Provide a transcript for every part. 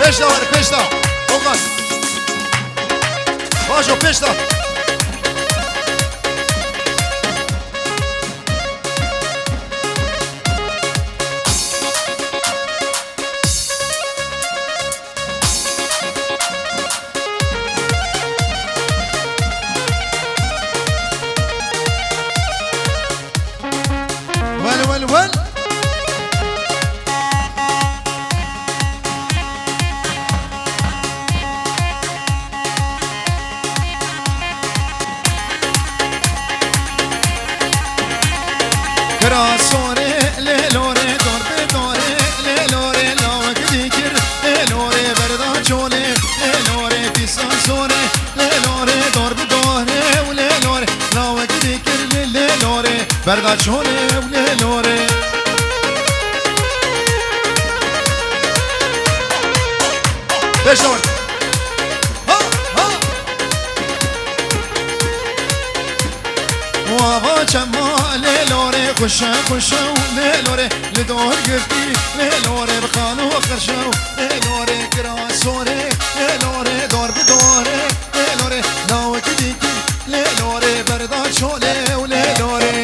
پیشتا ولی پیشتا اوقات باشو پیشتا ول کراسوره للوره دور بدوره للوره لاوک دیگر للوره بردا چوله للوره پیسان سوره للوره دور بدوره و للوره لاوک دیگر للوره بردا چوله و للوره بشور وابا جمال لوري خشا خشا لوري لدور قفتي لوري بخانو خرشا لوري كراسوري لوري دور بدوري لوري ناو كديكي لوري بردا شولي ولوري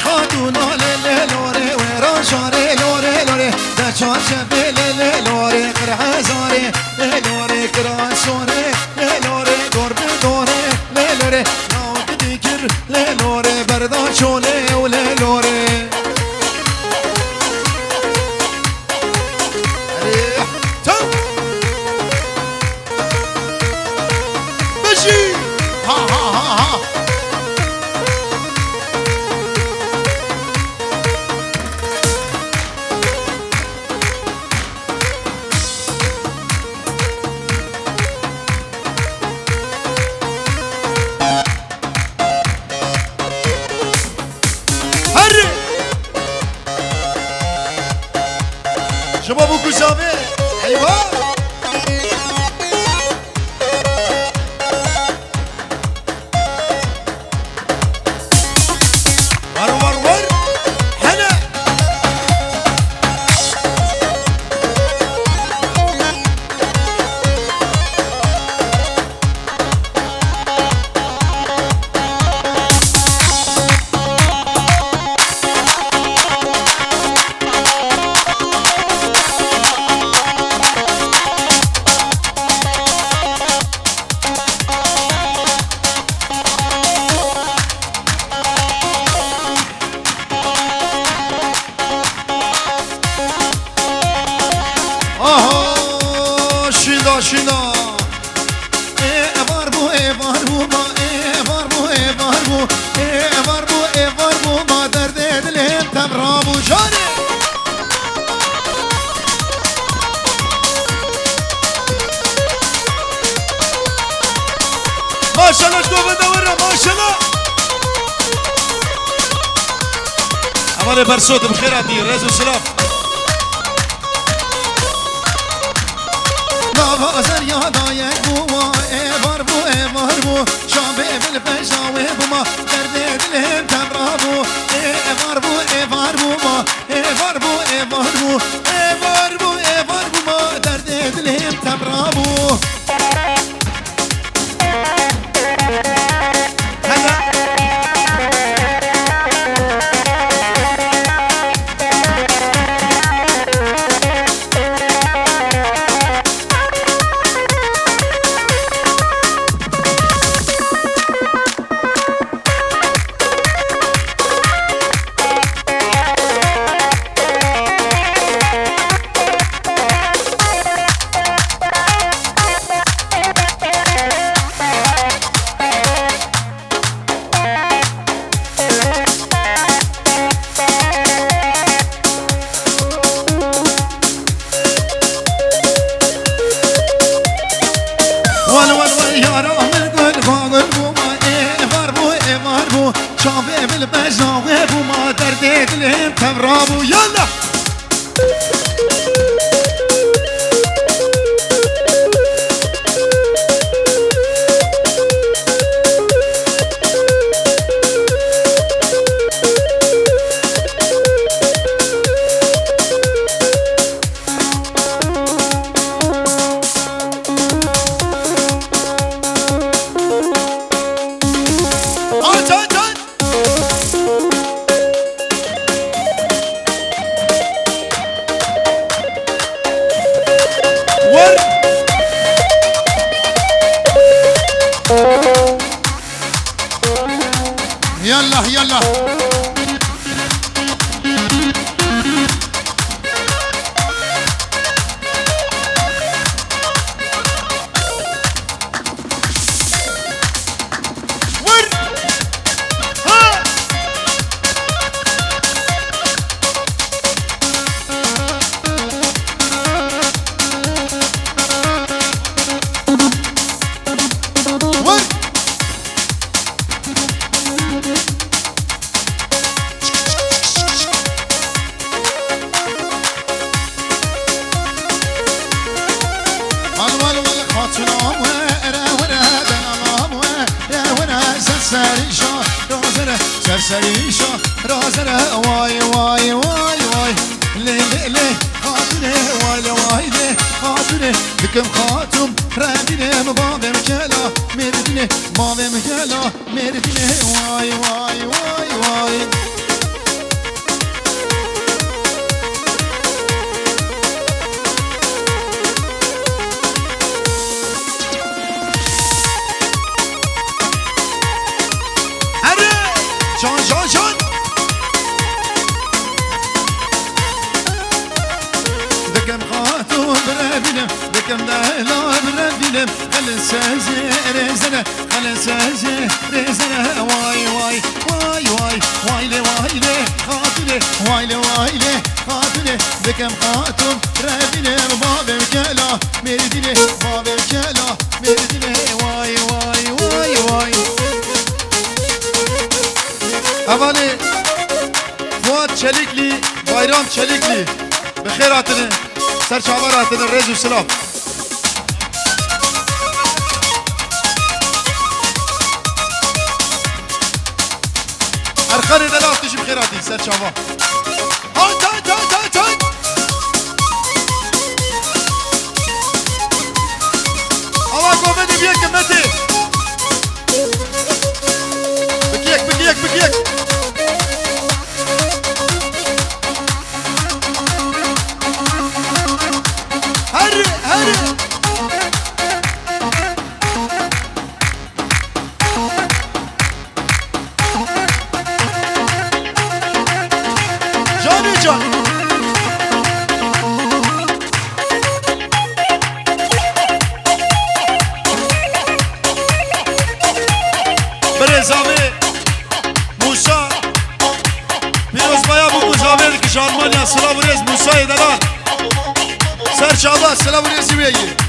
خاتونا للوري وراشاري لوري لوري دا شاشة للوري قرحزاري لوري كراسوري لوري دور بدوري لوري ناو تذكر لوري بردا شولي ولوري ماشي ها ها ها ها شباب وكوزامي ايوه ور هلا شینا ایوار بو ما ایوار بو ما درد دلم تبرابو جانه ماشالله شو بدورة ماشالله امال برسوت بخيراتي رزق السلام نوازر یادای بوا ایوار بو شابه بل پشاوه بو ما درد دلم تبرابو ایوار بو ما ایوار بو ما درد دلم تبرابو دلم تبرابو يلا يلا يلا سرسريشا رازنا واي واي واي واي ليه ليه خاطره واي واي ليه خاطره بكم خاتم ردينه مبابم كلا مردينه مابم كلا مردينه واي واي واي واي جان جان جان بكم خاتو برابينم بكم دهلا برابينم خلن سازي رزنا خلن سازي رزنا واي واي واي واي واي لي واي لي خاطري واي لي واي لي خاطري بكم خاتو برابينم بابم كلا مرديني بابم كلا مرديني واي واي واي واي اولی فواد چلیکلی بایرام چلیکلی بخیر آتنه سرچاور آتنه رز و سلام ارخانی دلافتشی بخیر آتنه سرچاور آن تای تای تای تای آوا گومه دی بیه کمتی بکیک بکیک بکیک هري هري جاني جان برزامي موسى بيروز بايا بو مجاور كشارمانيا سلام ريز موسى دلال سر شعبان سلام ريز بيجي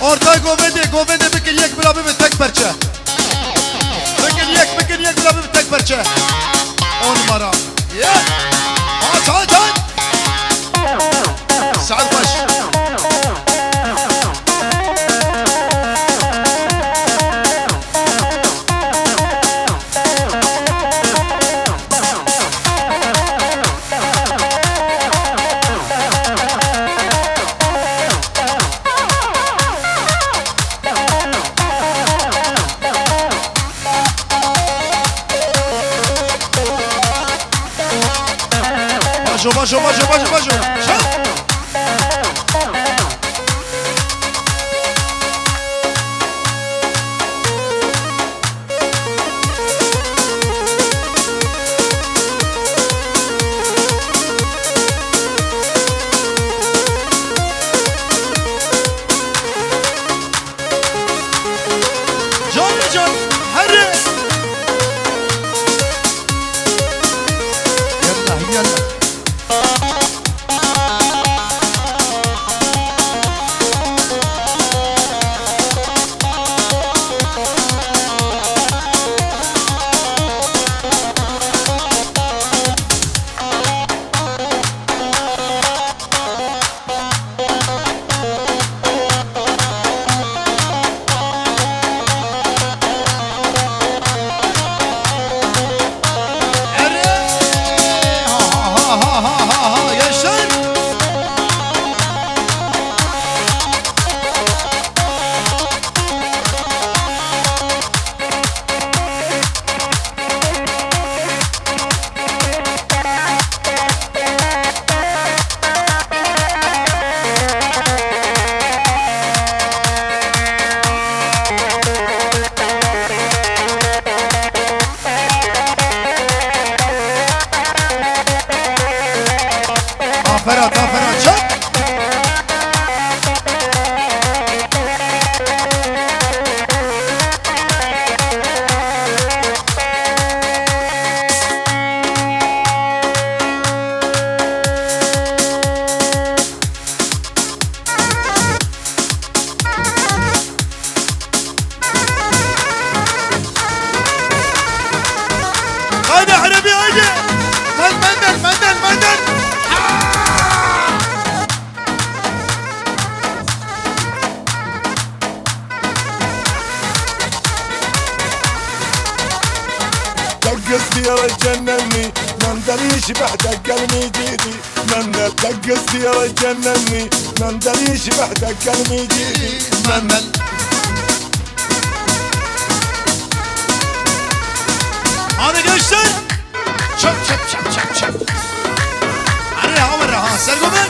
ortay govende bikin yek birabi bir tek parça. Bikin yek birabi bir tek parça. 10 numara. Aç aç aç. Saat baş. باجو باجو باجو باجو شوف دقس ديار جنني مندريش بحدك قلبي جيدي مندل دقس ديار جنني مندريش بحدك قلبي جيدي مندل هذا gençler çap çap çap çap çap عليها عمرها سرقوا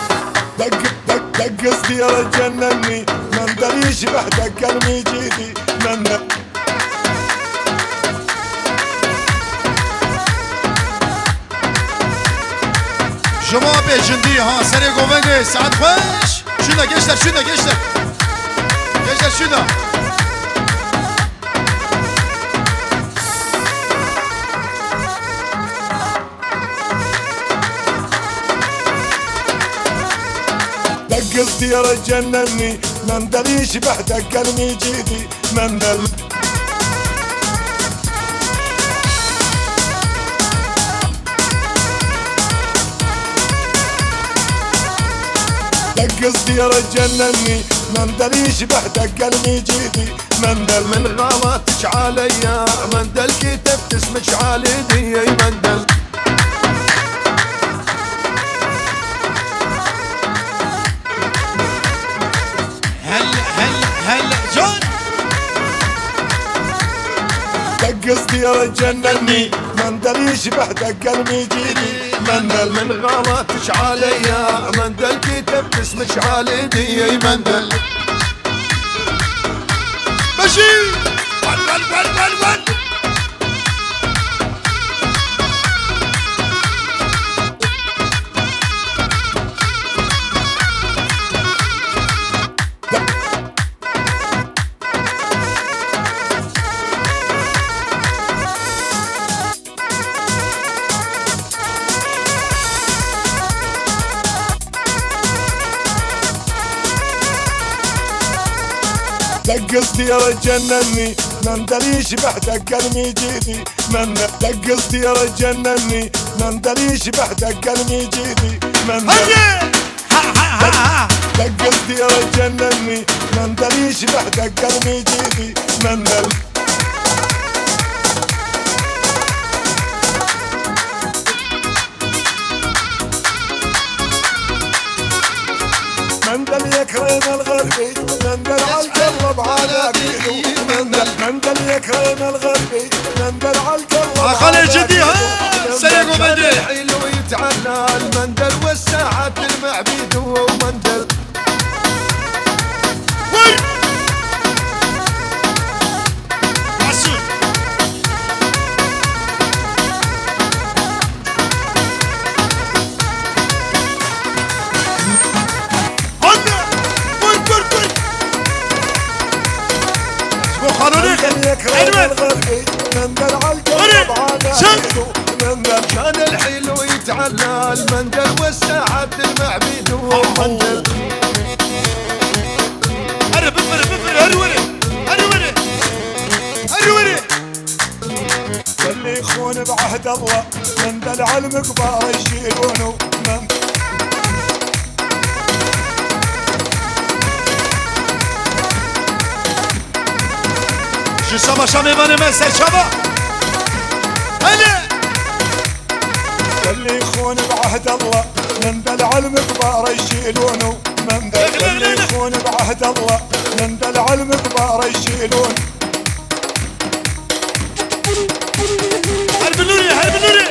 دقس ديار جنني مندريش بحدك قلبي جيدي مندل شما بيجندي ها سري قومنجي سعد خوش شنو gençler شنو gençler gençler شنو دقس ديار جنني مندريش بحدك قلبي جيدي مندل دقس ديار جنني مندريش بحدك قلبي جيدي مندل من غلطش عليا مندل كتبت اسمك عليدي يا مندل هل جون دقس ديار جنني مندريش بحدك قلبي جيدي مندل من غلطش عليا مندل كتبت اسمك عليدي يا مندل ماشي ول ول ول ول ول دقس ديار جنني مندريش بحدك قلبي جيدي مندل دقس ديار جنني مندريش بحدك قلبي جيدي مندل دقس ديار جنني مندريش بحدك قلبي جيدي مندل مندل يكرم الغربي مندل عالقلب على بيدو مندل يكرم الغربي مندل عالقلب خلي الجدي ها سيقو مندل الحلو يتعنى المندل والساعة تلمع بيده ومندل وي عسول مندل عالقلب على مندل كان الحلو يتعلى المندل والساعة تلمع بيده ومندل اللي يخون بعهد الله مندل عالمقبار يشيلونه شو سما شامي ماني مسر شبا هلا اللي يخون بعهد الله مندل عالمقبار يشيلونه مندل اللي يخون بعهد الله مندل عالمقبار يشيلونه هرب النوري هرب النوري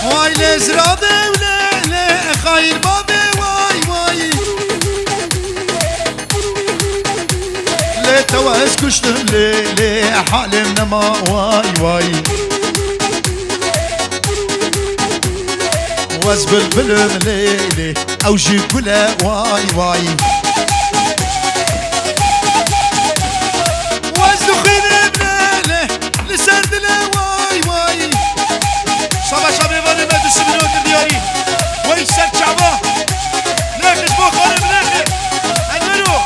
واي لزرابي ولا لا خاير بابي واي واي ليه توهز كشتم ليه حالي منما واي واي وزبل بلم ليه او جيب كله واي واي وزدو خير بليه لسرد له واي واي صبا شابي باني ما تسمنو دياري وي سر شعبه ناخش بو خالب ناخش انورو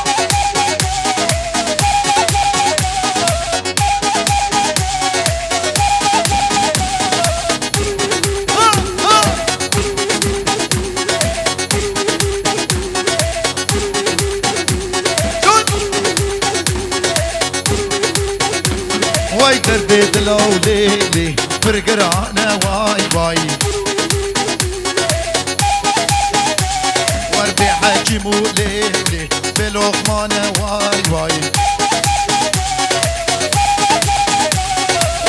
واي دردي دلو ليلي فرقرانا واي واي واربي حاجمو ليلي بلوغمانا واي واي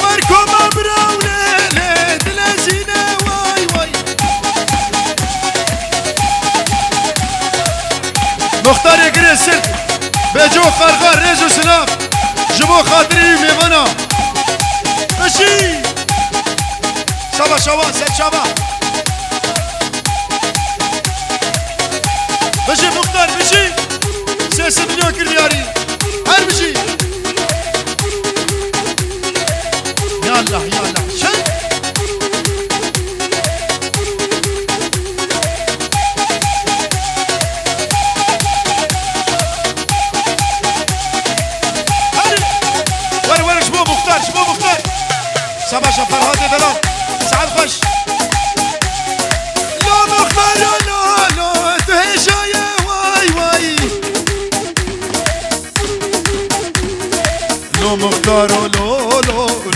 واركم امراو ليلي دلازينا واي واي مختار يقري السلك بيجو خرخر ريزو سلام جبو خاطري ميمانا ماشي شبا شبا سيد شبا بجي مختار بجي 3 مليون كرياري هر بجي يلا يلا شد ور شبو مختار شبو مختار شبا شبا فرهاد بلان سعد خش لو مختار لو تهجايا واي واي لو مختار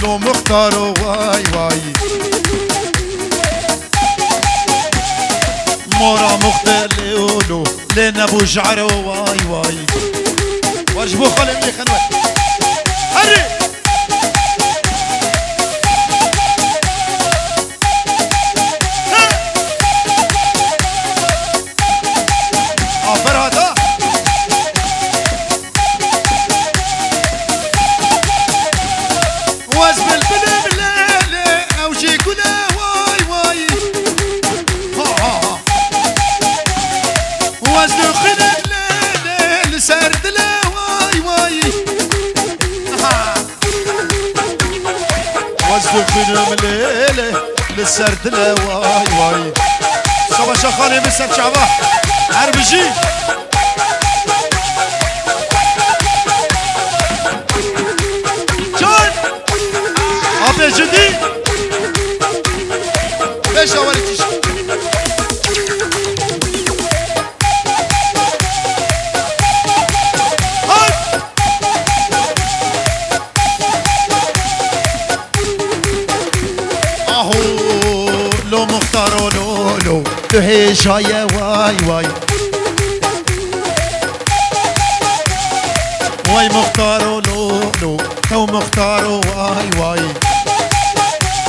لو مختار واي واي مورا مختار لو لين ابو جعر واي واي وارجبو خلي لي خنوه هري فرهاد وزبل بلا بلا او جي كلا واي واي وزن خلا بلا لسرد لا واي واي وزن خلا بلا لسرد لا واي واي صبا شخاني مسر شعبه عربجي جان ابي جدي بيش دوريكيش لو مختارو لو هيشايا واي واي مختارو لو تو مختارو واي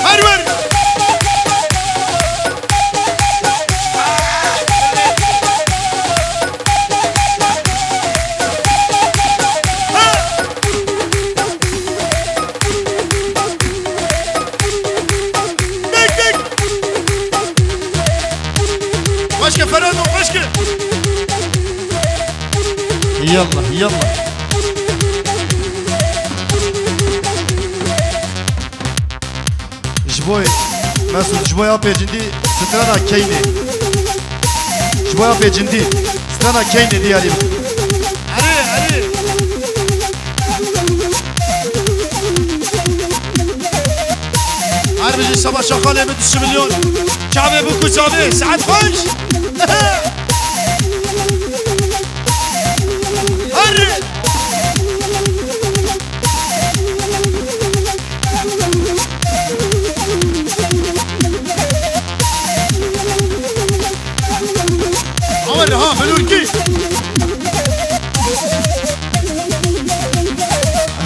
هرور مشكة فرادو مشكة يلا جبوي مسعود جبوي ابي جندي سترانا كيني جبوي ابي جندي سترانا كيني ديالي علي عارف يجي سبع شغالة 100 مليون شعبي بوكو شعبي سعد خوش هري عمر ها بلوركي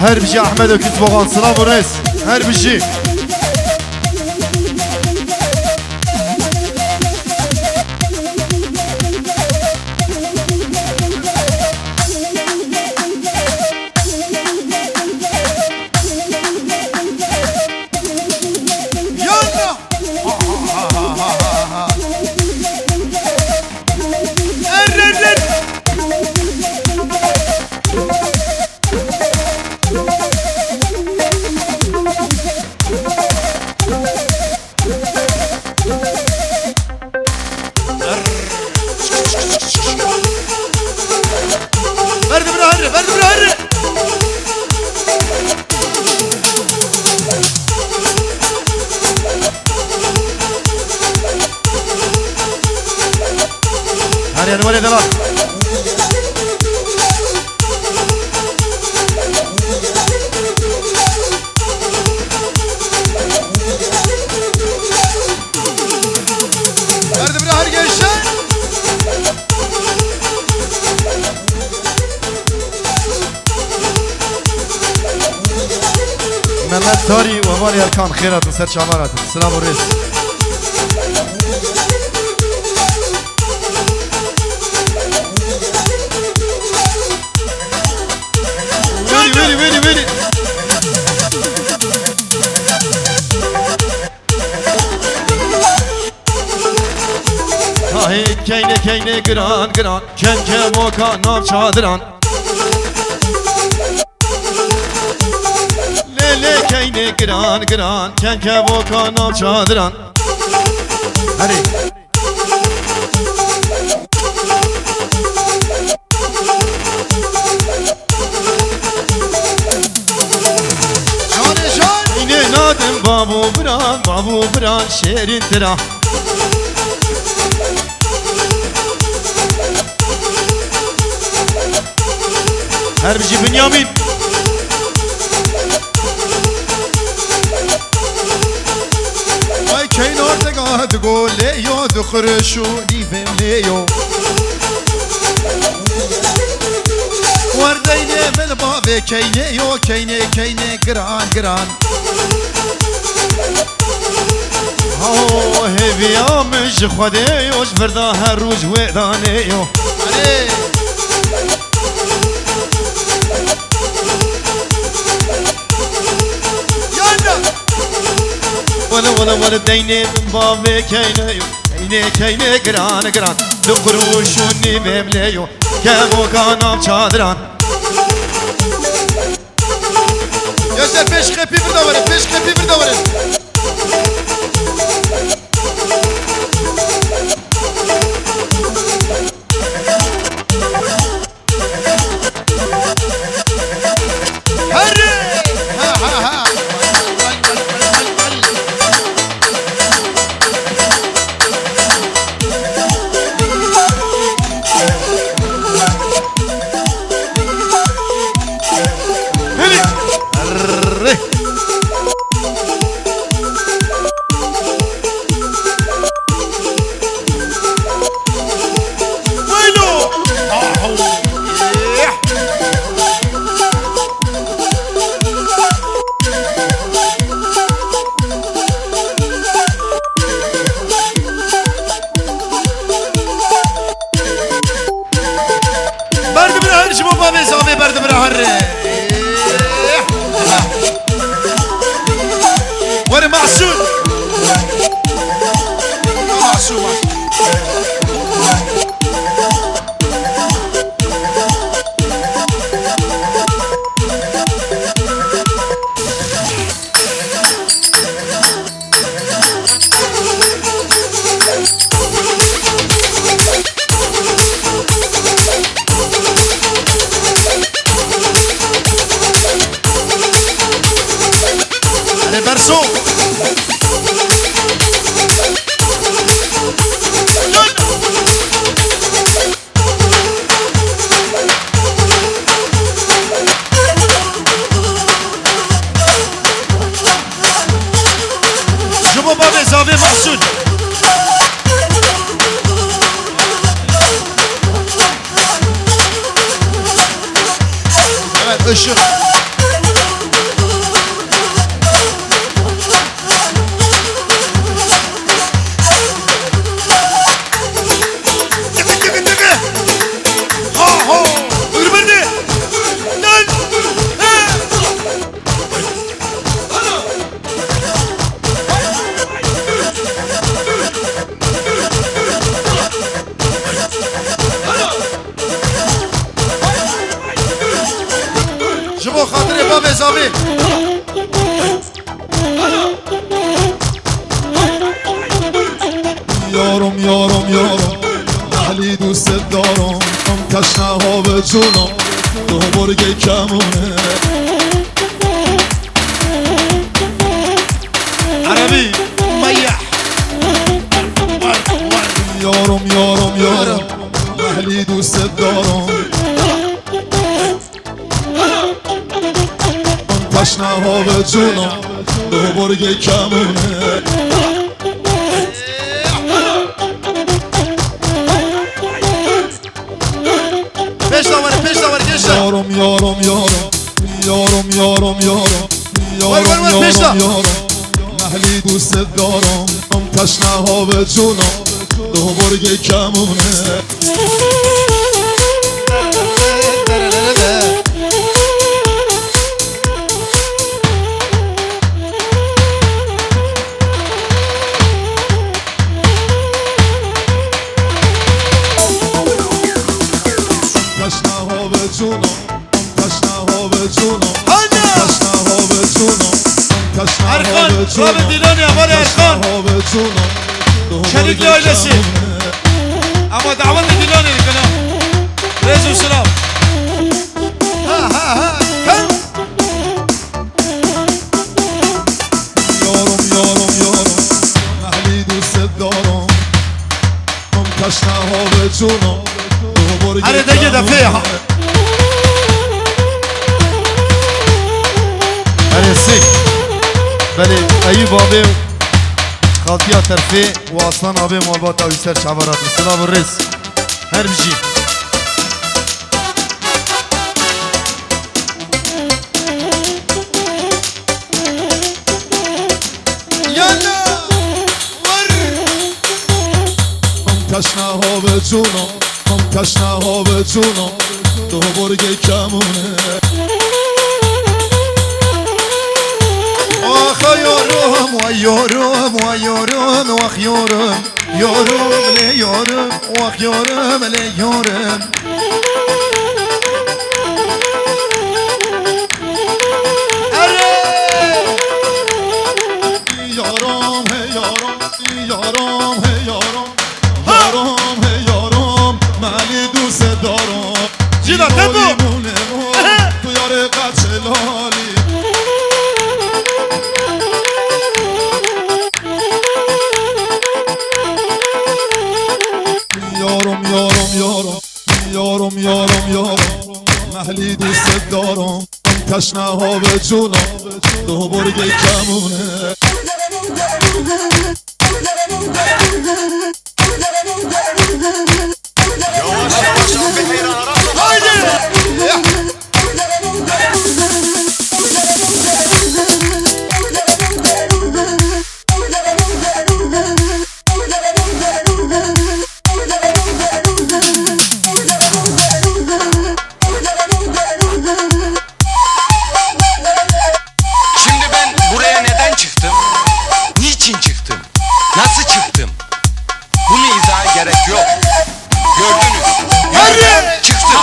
هربجي احمد وكتبوغان سلام ورئيس هربجي هري انا ولد الله برد بلا هري الشاي محمد ثاري ومالي اركان خيرات وسر شعبانات السلام والرئيس ويلي هاي كيني قران كن كموكا نام شادران ليلي كيني قران كن كموكا نام شادران هري نادم بابو بران شيرين ترا هربجي بنيامين اي كينو تقعد تقول ليو دخرشو ديفم ليو ورديني بالباب كيني قران هو هيفيا مش خديوش فردا هروج ويدانيو علي يلا ولا ديني من بابي كيني قران دقروشوني بمليو كمو كانم شادران ياسر پیش خپی بردوره محسود برسو جبو باب زاوی محسود evet ışık جبو خاطر باب زاوی یارم یارم یارم اهلی دوست دارم هم تشنه ها به جونم دو برگ کمونه عربی میح یارم یارم یارم اهلی دوست دارم هم تشنه ها به جونم دو برگ کمونه پیش داور گشت یارم یارم یارم یارم یارم یارم یارم یارم یارم اهلی دوست دارم هم تشنه ها به جونم دو برگ کمونه تشنه ها به جونم تشنه ها به جونم تشنه ها به جونم تشنه ها ارخان به جونم راب دیلانی اول ارخان تشنه ها به جونم شریک لایلسی اما دعوت دیلانی کنم رز و سلام یارم یارم یارم اهلی دوست دارم هم تشنه ها به جونم هر دیگه دفعه ها هر سی بله ایوب آبی خالتیا طرفه و اصلا آبی مالبات آوی سر چعبارات سلام و رز هر بجی تشنه ها به جونم هم تشنه ها به جونم دو برگ کمونه آخ یارم و یارم و یارم و آخ یارم یارم لی یارم و آخ یارم لی یارم یارم هی یارم یارم هی یارم یارم هی یارم ملی دوست دارم جیدا تبو تو یار قچلالی یارم یارم یارم یارم یارم یارم مهلی دوست دارم تشنه ها به جونم دو برگ کمونه Şimdi ben buraya neden çıktım? Nasıl çıktım? Bunu izaha gerek yok. Gördünüz. Hadi. Çıktım.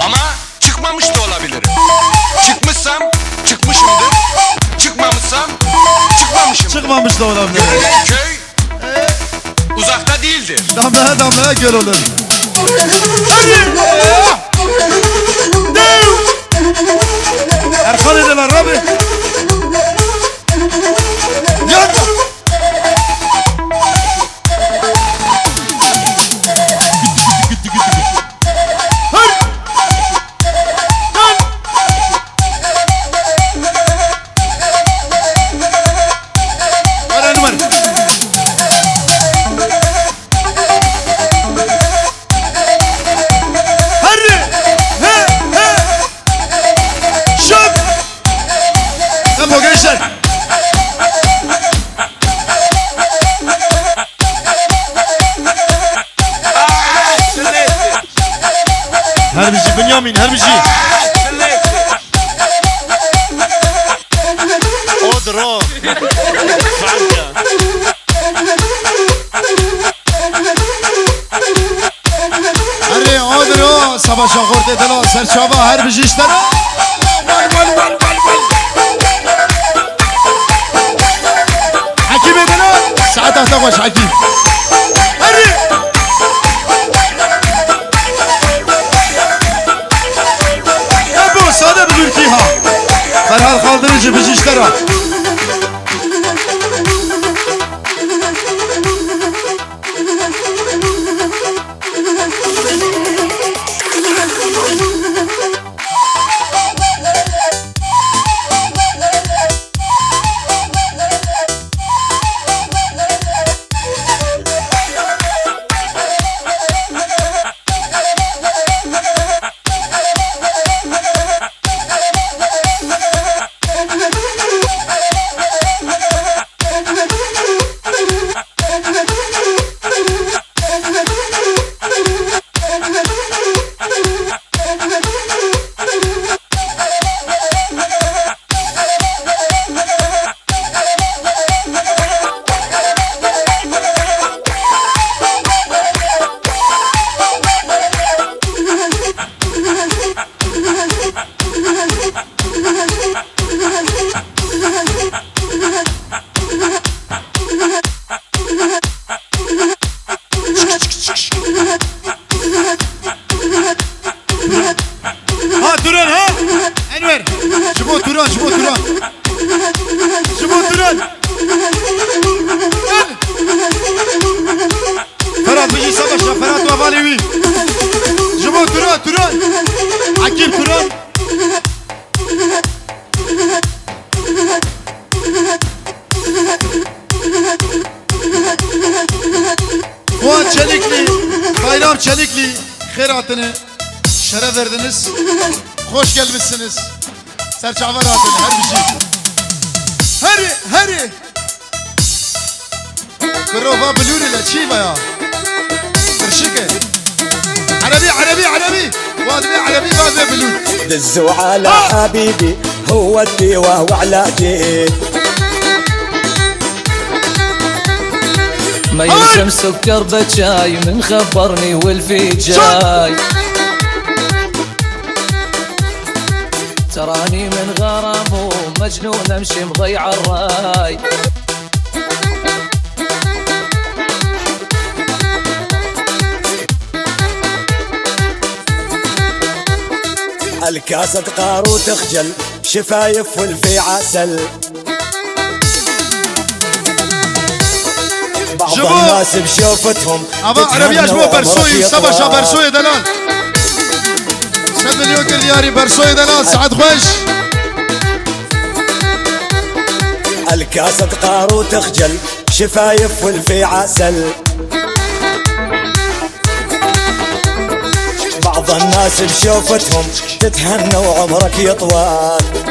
Ama çıkmamış da olabilirim. Çıkmışsam çıkmışımdır. Çıkmamışsam çıkmamışım. Çıkmamış da olabilir. Görünen köy uzakta değildir. Damlaya damlaya göl olur. Erkan ediler Rabbi. Yan. Herbici Bünyamin, herbici. Odur o. Hadi odur o. Sabah şakort edela, serçaba, herbici işleri. Hakim edela. Saat tahta koş hakim. Hadi. Bu sade bir ülke ha. Ferhal kaldırıcı bizi işleri. Ha Turan ha? Enver. Şubo Turan, Şubo Turan. Şubo Turan. Gel. Ferhat bizi savaşa, Ferhat ve Valevi. Şubo Turan, Turan. Hakim Turan. Fuat Çelikli, Bayram Çelikli khairatını şeref verdiniz. Hoş gelmişsiniz. Serçavar adını her bir şey. Heri. Kırova bülür ile çiğ baya. Kırşıke. عربي وادبي عربي بابا بلور دزوا على حبيبي هو الدواء وعلاجي ما يرسم سكر بشاي من خبرني والفي جاي تراني من غرامه مجنون امشي مضيع الراي الكاسة تقار وتخجل شفايف والفي عسل بعض الناس بشوفتهم أبا عربية شبو برسوي سبشا برسوي دلال 7 مليون كلياري برسوي دلال سعد خوش الكاسة تقار وتخجل شفايف والفي عسل بعض الناس بشوفتهم تتهنى وعمرك يطول